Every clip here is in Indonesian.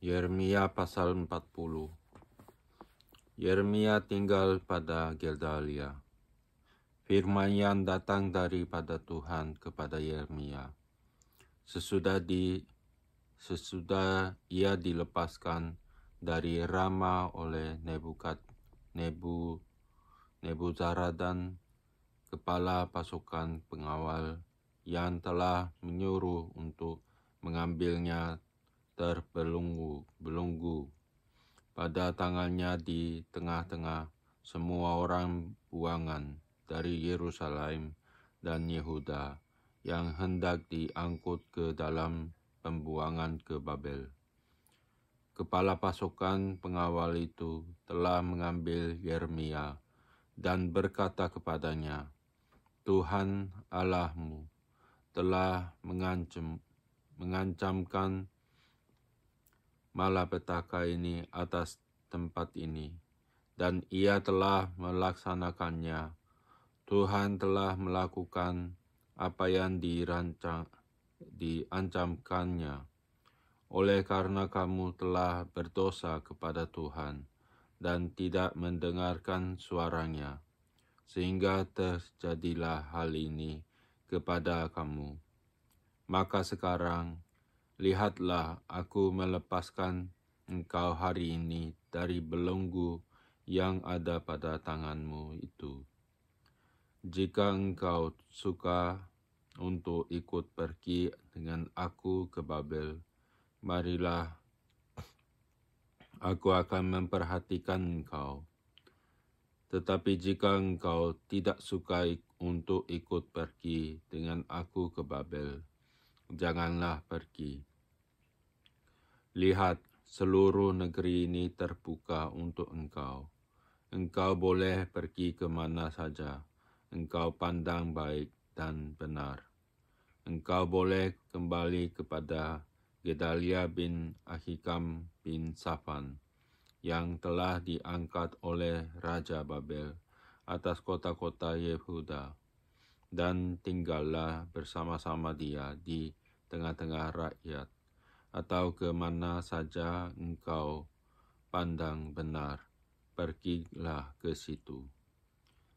Yeremia pasal 40. Yeremia tinggal pada Gedalia. Firman yang datang daripada Tuhan kepada Yeremia. Sesudah ia dilepaskan dari Rama oleh Nebuzaradan, kepala pasukan pengawal yang telah menyuruh untuk mengambilnya terbelenggu pada tangannya di tengah-tengah semua orang buangan dari Yerusalem dan Yehuda yang hendak diangkut ke dalam pembuangan ke Babel. Kepala pasukan pengawal itu telah mengambil Yeremia dan berkata kepadanya, Tuhan Allahmu telah mengancamkan malapetaka ini atas tempat ini, dan ia telah melaksanakannya. Tuhan telah melakukan apa yang diancamkannya. Oleh karena kamu telah berdosa kepada Tuhan dan tidak mendengarkan suaranya, sehingga terjadilah hal ini kepada kamu. Maka sekarang, lihatlah, aku melepaskan engkau hari ini dari belenggu yang ada pada tanganmu itu. Jika engkau suka untuk ikut pergi dengan aku ke Babel, marilah, aku akan memperhatikan engkau. Tetapi jika engkau tidak suka untuk ikut pergi dengan aku ke Babel, janganlah pergi. Lihat, seluruh negeri ini terbuka untuk engkau. Engkau boleh pergi ke mana saja engkau pandang baik dan benar. Engkau boleh kembali kepada Gedalia bin Ahikam bin Safan, yang telah diangkat oleh Raja Babel atas kota-kota Yehuda, dan tinggallah bersama-sama dia di tengah-tengah rakyat, atau ke mana saja engkau pandang benar, pergilah ke situ.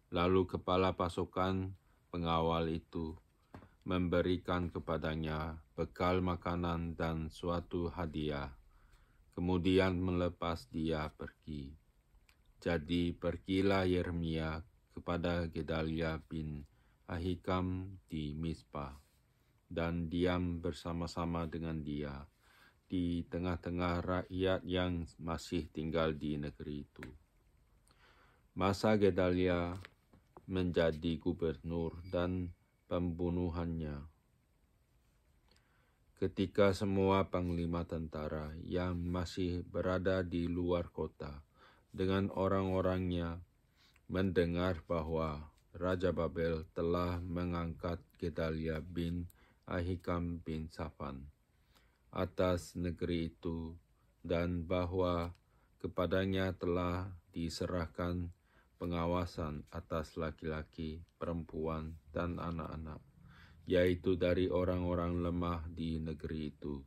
Lalu kepala pasukan pengawal itu memberikan kepadanya bekal makanan dan suatu hadiah, kemudian melepas dia pergi. Jadi pergilah Yeremia kepada Gedalia bin Ahikam di Mizpa, dan diam bersama-sama dengan dia di tengah-tengah rakyat yang masih tinggal di negeri itu. Masa Gedalia menjadi gubernur dan pembunuhannya. Ketika semua panglima tentara yang masih berada di luar kota dengan orang-orangnya mendengar bahwa Raja Babel telah mengangkat Gedalia bin Ahikam bin Safan atas negeri itu, dan bahwa kepadanya telah diserahkan pengawasan atas laki-laki, perempuan, dan anak-anak, yaitu dari orang-orang lemah di negeri itu,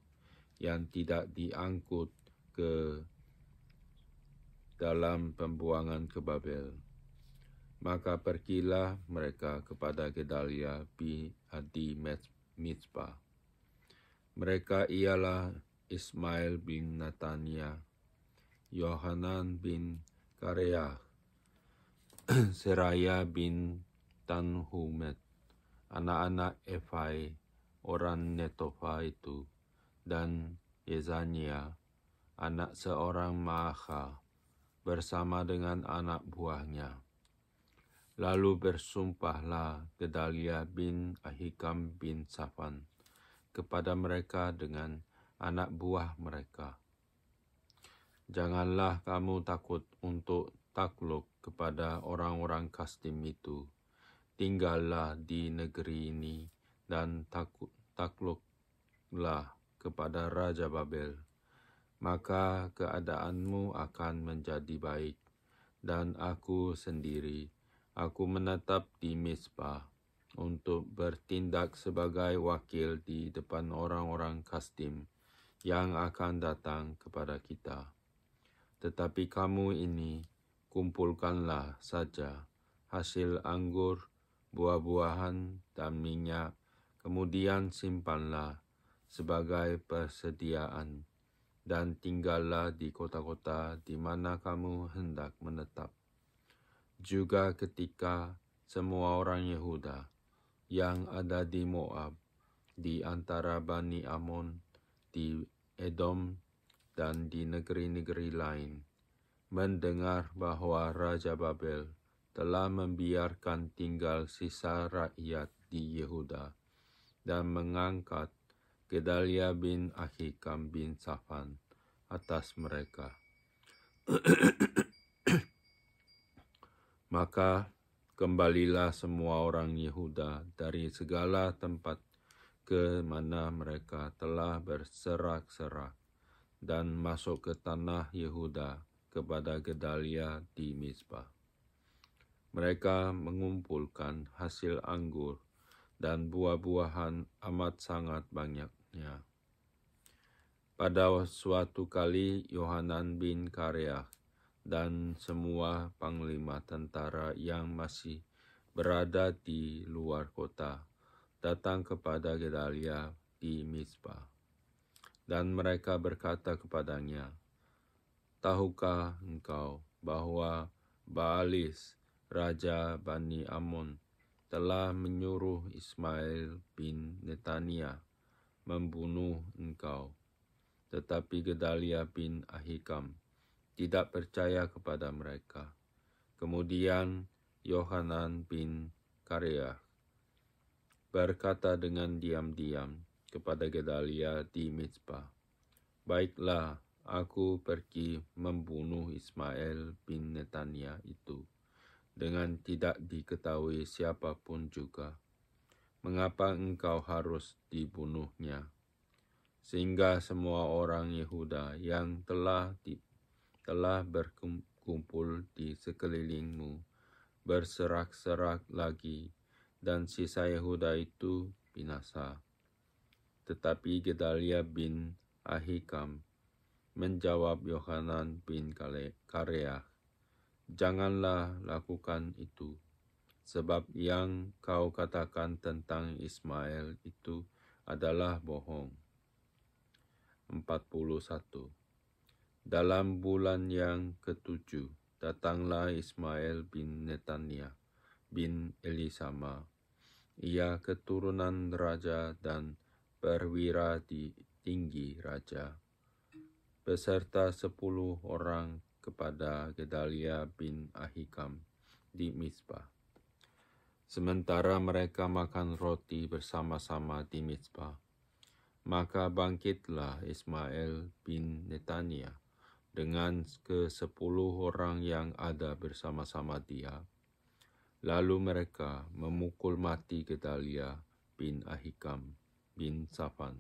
yang tidak diangkut ke dalam pembuangan ke Babel. Maka pergilah mereka kepada Gedalia di Mizpa. Mereka ialah Ismail bin Natania, Yohanan bin Kareah, Seraya bin Tanhumet, anak-anak Efai, orang Netofa itu, dan Yezania, anak seorang Maacha, bersama dengan anak buahnya. Lalu bersumpahlah Gedalia bin Ahikam bin Safan kepada mereka dengan anak buah mereka. Janganlah kamu takut untuk takluk kepada orang-orang Kasdim itu. Tinggallah di negeri ini dan takluklah kepada Raja Babel. Maka keadaanmu akan menjadi baik, dan aku sendiri, aku menetap di Mizpa untuk bertindak sebagai wakil di depan orang-orang Kasdim yang akan datang kepada kita. Tetapi kamu ini kumpulkanlah saja hasil anggur, buah-buahan, dan minyak, kemudian simpanlah sebagai persediaan, dan tinggallah di kota-kota di mana kamu hendak menetap. Juga ketika semua orang Yehuda yang ada di Moab, di antara Bani Amon, di Edom, dan di negeri-negeri lain, mendengar bahwa Raja Babel telah membiarkan tinggal sisa rakyat di Yehuda dan mengangkat Gedalia bin Ahikam bin Safan atas mereka. Maka kembalilah semua orang Yehuda dari segala tempat ke mana mereka telah berserak-serak dan masuk ke tanah Yehuda kepada Gedalia di Mizpah. Mereka mengumpulkan hasil anggur dan buah-buahan amat sangat banyaknya. Pada suatu kali Yohanan bin Kareah dan semua panglima tentara yang masih berada di luar kota datang kepada Gedalia di Mizpah. Dan mereka berkata kepadanya, "Tahukah engkau bahwa Baalis, Raja Bani Amon, telah menyuruh Ismail bin Netania membunuh engkau?" Tetapi Gedalia bin Ahikam tidak percaya kepada mereka. Kemudian Yohanan bin Kareah berkata dengan diam-diam kepada Gedalia di Mizpah, "Baiklah, aku pergi membunuh Ismail bin Netania itu, dengan tidak diketahui siapapun juga. Mengapa engkau harus dibunuhnya?" Sehingga semua orang Yehuda yang telah berkumpul di sekelilingmu berserak-serak lagi, dan sisa Yehuda itu binasa. Tetapi Gedalia bin Ahikam menjawab Yohanan bin Kareah, "Janganlah lakukan itu, sebab yang kau katakan tentang Ismail itu adalah bohong." 41. Dalam bulan yang ke-7, datanglah Ismail bin Netania bin Elisama. Ia keturunan raja dan perwira tinggi raja, beserta 10 orang kepada Gedalia bin Ahikam di Mizpah. Sementara mereka makan roti bersama-sama di Mizpah, maka bangkitlah Ismail bin Netania dengan ke-10 orang yang ada bersama-sama dia. Lalu mereka memukul mati Gedalia bin Ahikam bin Safan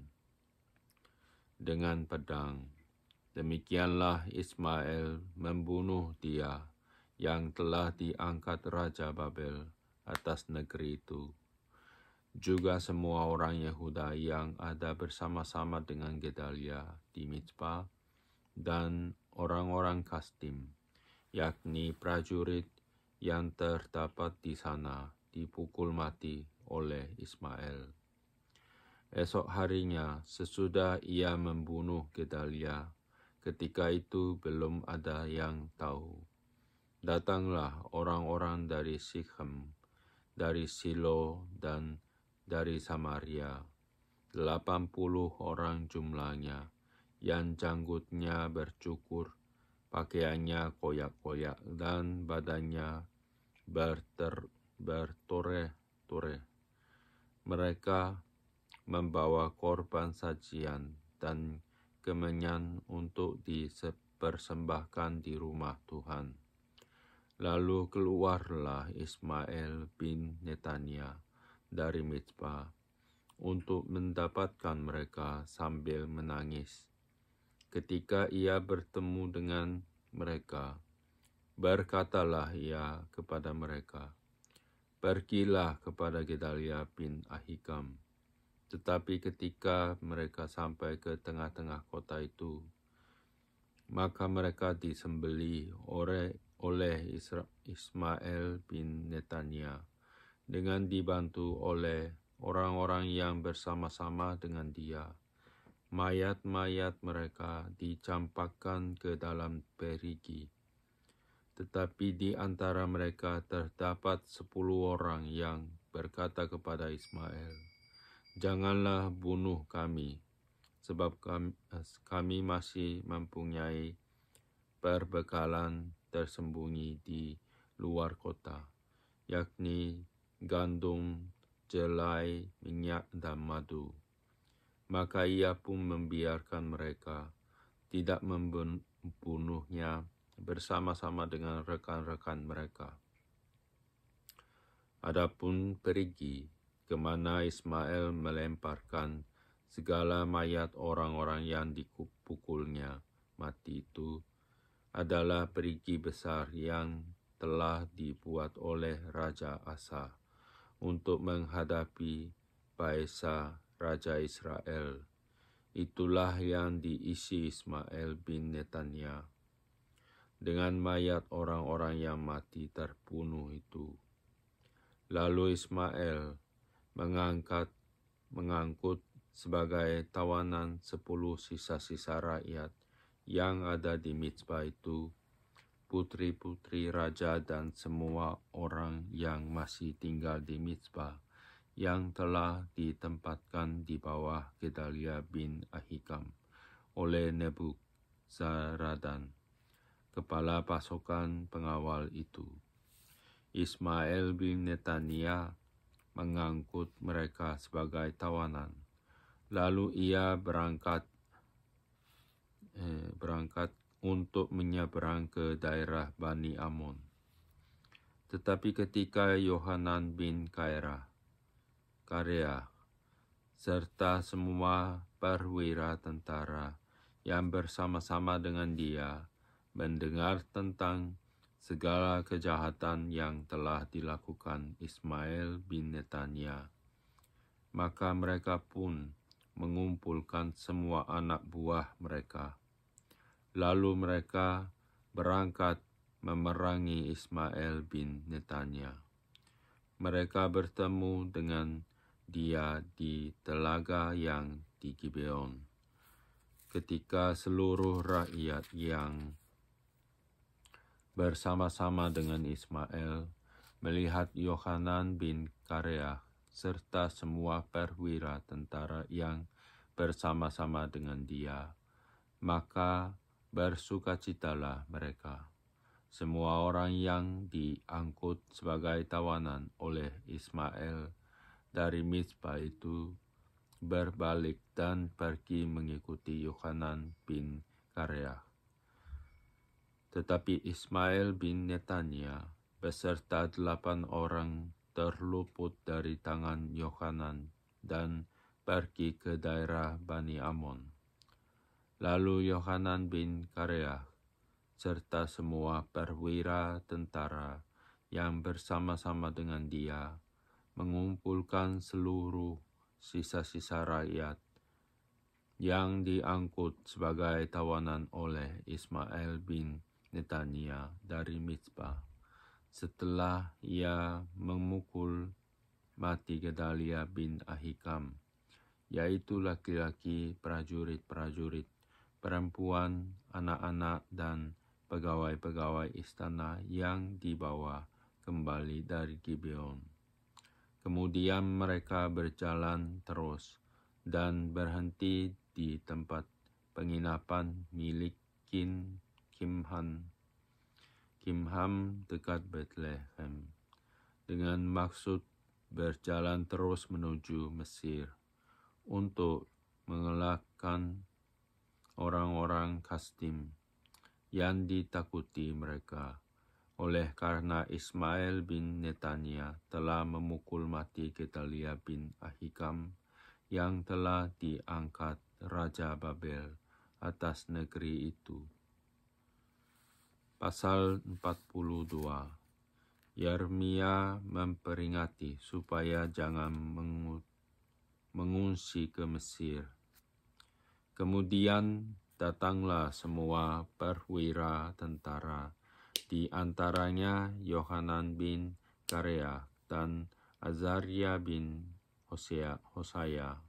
dengan pedang. Demikianlah Ismail membunuh dia yang telah diangkat Raja Babel atas negeri itu. Juga semua orang Yehuda yang ada bersama-sama dengan Gedalia di Mizpah dan orang-orang Kasdim, yakni prajurit yang terdapat di sana, dipukul mati oleh Ismail. Esok harinya, sesudah ia membunuh Gedalia, ketika itu belum ada yang tahu, datanglah orang-orang dari Sikhem, dari Silo, dan dari Samaria, 80 orang jumlahnya, yang janggutnya bercukur, pakaiannya koyak-koyak, dan badannya bertore-tore. Mereka membawa korban sajian dan kemenyan untuk dipersembahkan di rumah Tuhan. Lalu keluarlah Ismail bin Netania dari Mizpah untuk mendapatkan mereka sambil menangis. Ketika ia bertemu dengan mereka, berkatalah ia kepada mereka, "Pergilah kepada Gedalia bin Ahikam, Tetapi ketika mereka sampai ke tengah-tengah kota itu, maka mereka disembelih oleh Ismail bin Netania dengan dibantu oleh orang-orang yang bersama-sama dengan dia. Mayat-mayat mereka dicampakkan ke dalam perigi. Tetapi di antara mereka terdapat 10 orang yang berkata kepada Ismail, "Janganlah bunuh kami, sebab kami masih mempunyai perbekalan tersembunyi di luar kota, yakni gandum, jelai, minyak, dan madu." Maka ia pun membiarkan mereka, tidak membunuhnya bersama-sama dengan rekan-rekan mereka. Adapun perigi kemana Ismail melemparkan segala mayat orang-orang yang dipukulnya mati itu adalah perigi besar yang telah dibuat oleh Raja Asa untuk menghadapi Baesa, Raja Israel. Itulah yang diisi Ismail bin Netania dengan mayat orang-orang yang mati terbunuh itu. Lalu Ismail mengangkut sebagai tawanan 10 sisa-sisa rakyat yang ada di Mizpah itu, putri-putri raja dan semua orang yang masih tinggal di Mizpah, yang telah ditempatkan di bawah Gedalia bin Ahikam oleh Nebuzaradan, kepala pasukan pengawal itu. Ismail bin Netania mengangkut mereka sebagai tawanan. Lalu ia berangkat untuk menyeberang ke daerah Bani Amon. Tetapi ketika Yohanan bin Karea serta semua perwira tentara yang bersama-sama dengan dia mendengar tentang segala kejahatan yang telah dilakukan Ismail bin Netania, maka mereka pun mengumpulkan semua anak buah mereka. Lalu mereka berangkat memerangi Ismail bin Netania. Mereka bertemu dengan dia di telaga yang di Gibeon. Ketika seluruh rakyat yang bersama-sama dengan Ismail melihat Yohanan bin Karea serta semua perwira tentara yang bersama-sama dengan dia, maka bersukacitalah mereka. Semua orang yang diangkut sebagai tawanan oleh Ismail dari Mizpah itu berbalik dan pergi mengikuti Yohanan bin Karea. Tetapi Ismail bin Netania beserta 8 orang terluput dari tangan Yohanan dan pergi ke daerah Bani Amon. Lalu Yohanan bin Karea serta semua perwira tentara yang bersama-sama dengan dia mengumpulkan seluruh sisa-sisa rakyat yang diangkut sebagai tawanan oleh Ismail bin Netania dari Mizpah, setelah ia memukul mati Gedalia bin Ahikam, yaitu laki-laki prajurit-prajurit, perempuan, anak-anak, dan pegawai-pegawai istana yang dibawa kembali dari Gibeon. Kemudian mereka berjalan terus dan berhenti di tempat penginapan milik Kimham dekat Bethlehem, dengan maksud berjalan terus menuju Mesir untuk mengelakkan orang-orang Kasdim yang ditakuti mereka, oleh karena Ismail bin Netania telah memukul mati Gedalia bin Ahikam yang telah diangkat Raja Babel atas negeri itu. Pasal 42. Yeremia memperingati supaya jangan mengungsi ke Mesir. Kemudian datanglah semua perwira tentara, di antaranya Yohanan bin Kareah dan Azaria bin Hosaya,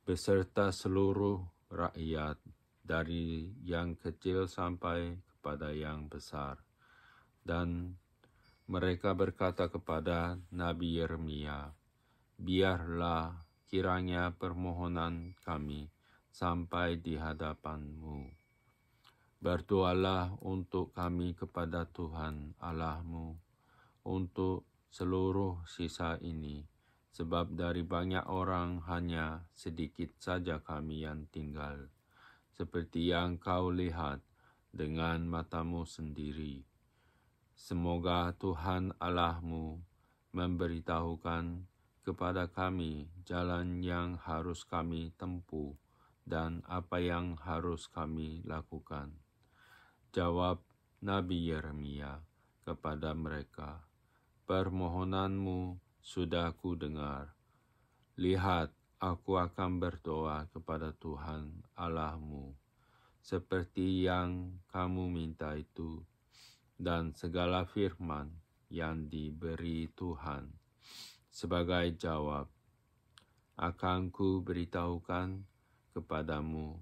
beserta seluruh rakyat, dari yang kecil sampai kepada yang besar. Dan mereka berkata kepada Nabi Yeremia, "Biarlah kiranya permohonan kami sampai di hadapan-Mu. Berdoalah untuk kami kepada Tuhan Allahmu untuk seluruh sisa ini, sebab dari banyak orang hanya sedikit saja kami yang tinggal, seperti yang kau lihat dengan matamu sendiri. Semoga Tuhan Allahmu memberitahukan kepada kami jalan yang harus kami tempuh dan apa yang harus kami lakukan." Jawab Nabi Yeremia kepada mereka, "Permohonanmu sudah kudengar. Lihat, aku akan berdoa kepada Tuhan Allahmu, seperti yang kamu minta itu, dan segala firman yang diberi Tuhan sebagai jawab akan ku beritahukan kepadamu.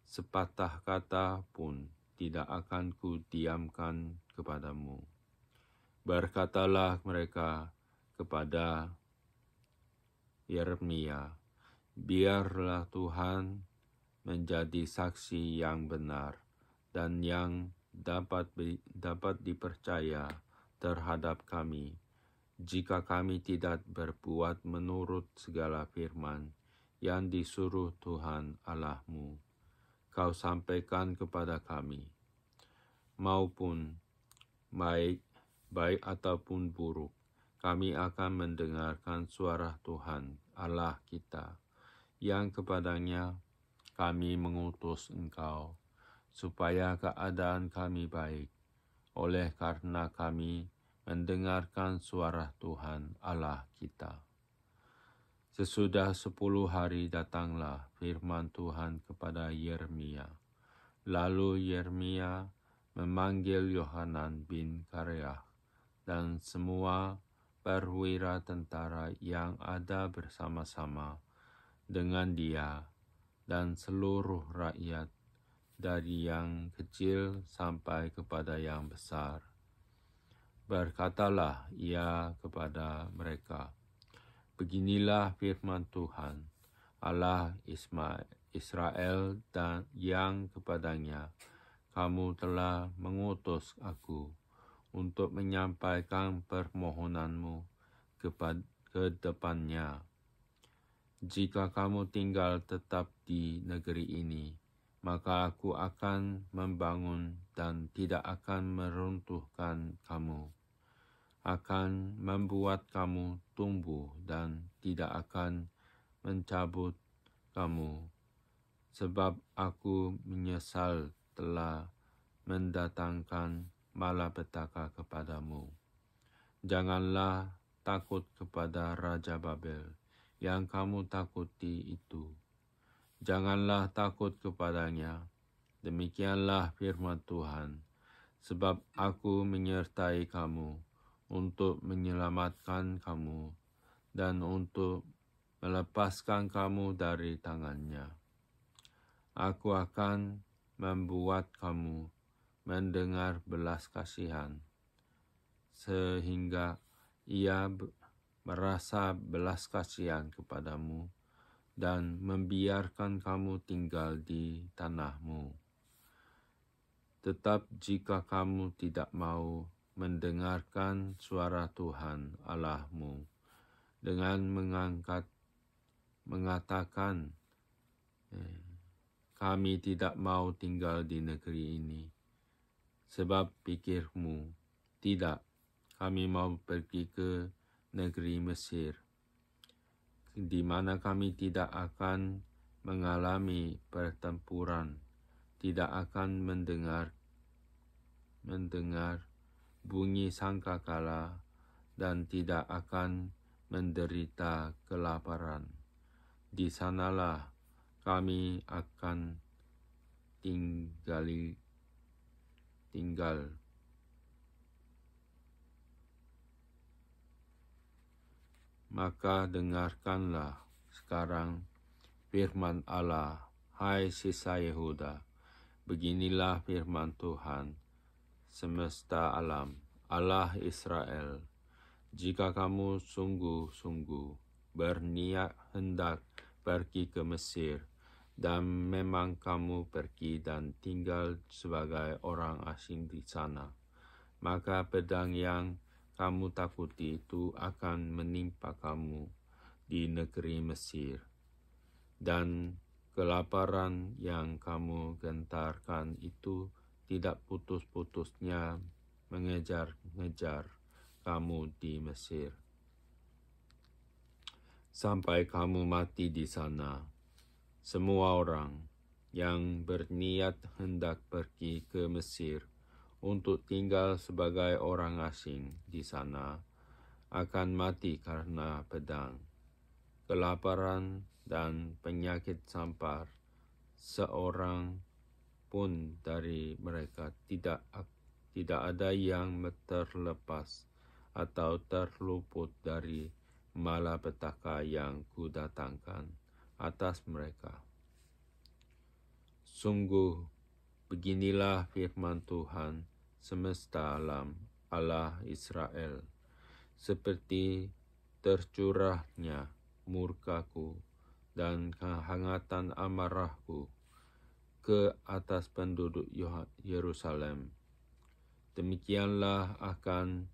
Sepatah kata pun tidak akan ku diamkan kepadamu." Berkatalah mereka kepada Yeremia, "Biarlah Tuhan menjadi saksi yang benar dan yang dapat dipercaya terhadap kami, jika kami tidak berbuat menurut segala firman yang disuruh Tuhan Allahmu kau sampaikan kepada kami, maupun baik ataupun buruk, kami akan mendengarkan suara Tuhan Allah kita, yang kepadanya kami mengutus engkau, supaya keadaan kami baik, oleh karena kami mendengarkan suara Tuhan Allah kita." Sesudah 10 hari datanglah firman Tuhan kepada Yeremia. Lalu Yeremia memanggil Yohanan bin Kareah dan semua perwira tentara yang ada bersama-sama dengan dia, dan seluruh rakyat, dari yang kecil sampai kepada yang besar. Berkatalah ia kepada mereka, "Beginilah firman Tuhan, Allah Israel, dan yang kepadanya kamu telah mengutus aku untuk menyampaikan permohonanmu ke depannya. Jika kamu tinggal tetap di negeri ini, maka aku akan membangun dan tidak akan meruntuhkan kamu, akan membuat kamu tumbuh dan tidak akan mencabut kamu, sebab aku menyesal telah mendatangkan malapetaka kepadamu. Janganlah takut kepada Raja Babel yang kamu takuti itu. Janganlah takut kepadanya. Demikianlah firman Tuhan, sebab aku menyertai kamu untuk menyelamatkan kamu dan untuk melepaskan kamu dari tangannya. Aku akan membuat kamu mendengar belas kasihan, sehingga ia merasa belas kasihan kepadamu dan membiarkan kamu tinggal di tanahmu. Tetap jika kamu tidak mau mendengarkan suara Tuhan Allahmu dengan mengatakan, kami tidak mau tinggal di negeri ini, sebab pikirmu, tidak, kami mau pergi ke negeri Mesir, di mana kami tidak akan mengalami pertempuran, tidak akan mendengar bunyi sangkakala, dan tidak akan menderita kelaparan. Di sanalah kami akan tinggal. Maka dengarkanlah sekarang firman Allah, hai sisa Yehuda. Beginilah firman Tuhan semesta alam, Allah Israel. Jika kamu sungguh-sungguh berniat hendak pergi ke Mesir, dan memang kamu pergi dan tinggal sebagai orang asing di sana, maka pedang yang kamu takuti itu akan menimpa kamu di negeri Mesir. Dan kelaparan yang kamu gentarkan itu tidak putus-putusnya mengejar-ngejar kamu di Mesir, sampai kamu mati di sana. Semua orang yang berniat hendak pergi ke Mesir untuk tinggal sebagai orang asing di sana akan mati karena pedang, kelaparan, dan penyakit sampar. Seorang pun dari mereka tidak ada yang terlepas atau terluput dari malapetaka yang kudatangkan atas mereka. Sungguh, beginilah firman Tuhan semesta alam, Allah Israel. Seperti tercurahnya murkaku dan kehangatan amarahku ke atas penduduk Yerusalem, demikianlah akan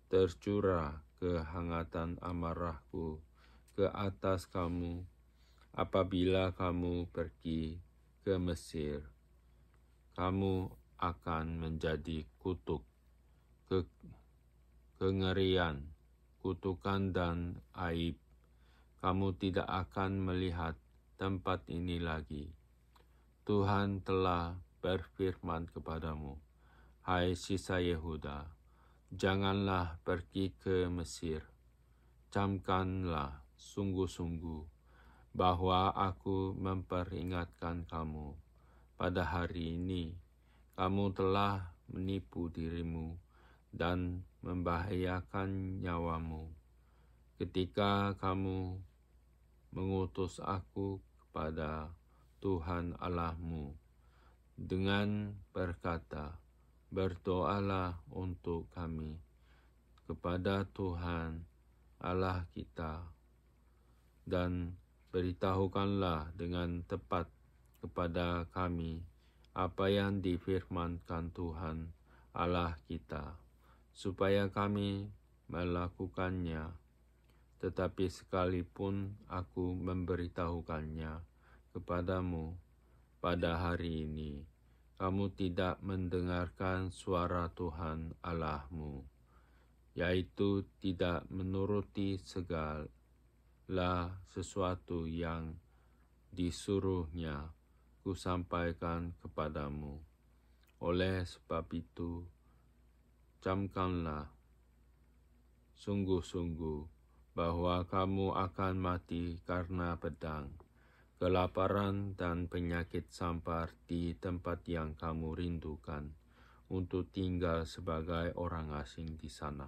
tercurah kehangatan amarahku ke atas kamu apabila kamu pergi ke Mesir. Kamu akan menjadi kutuk, kengerian, kutukan, dan aib. Kamu tidak akan melihat tempat ini lagi. Tuhan telah berfirman kepadamu, hai sisa Yehuda, janganlah pergi ke Mesir. Camkanlah sungguh-sungguh bahwa aku memperingatkan kamu. Pada hari ini, kamu telah menipu dirimu dan membahayakan nyawamu ketika kamu mengutus aku kepada Tuhan Allahmu dengan berkata, berdoalah untuk kami kepada Tuhan Allah kita, dan beritahukanlah dengan tepat kepada kami apa yang difirmankan Tuhan Allah kita, supaya kami melakukannya. Tetapi sekalipun aku memberitahukannya kepadamu pada hari ini, kamu tidak mendengarkan suara Tuhan Allahmu, yaitu tidak menuruti segala sesuatu yang disuruhnya kusampaikan kepadamu. Oleh sebab itu, camkanlah sungguh-sungguh bahwa kamu akan mati karena pedang, kelaparan, dan penyakit sampar di tempat yang kamu rindukan untuk tinggal sebagai orang asing di sana.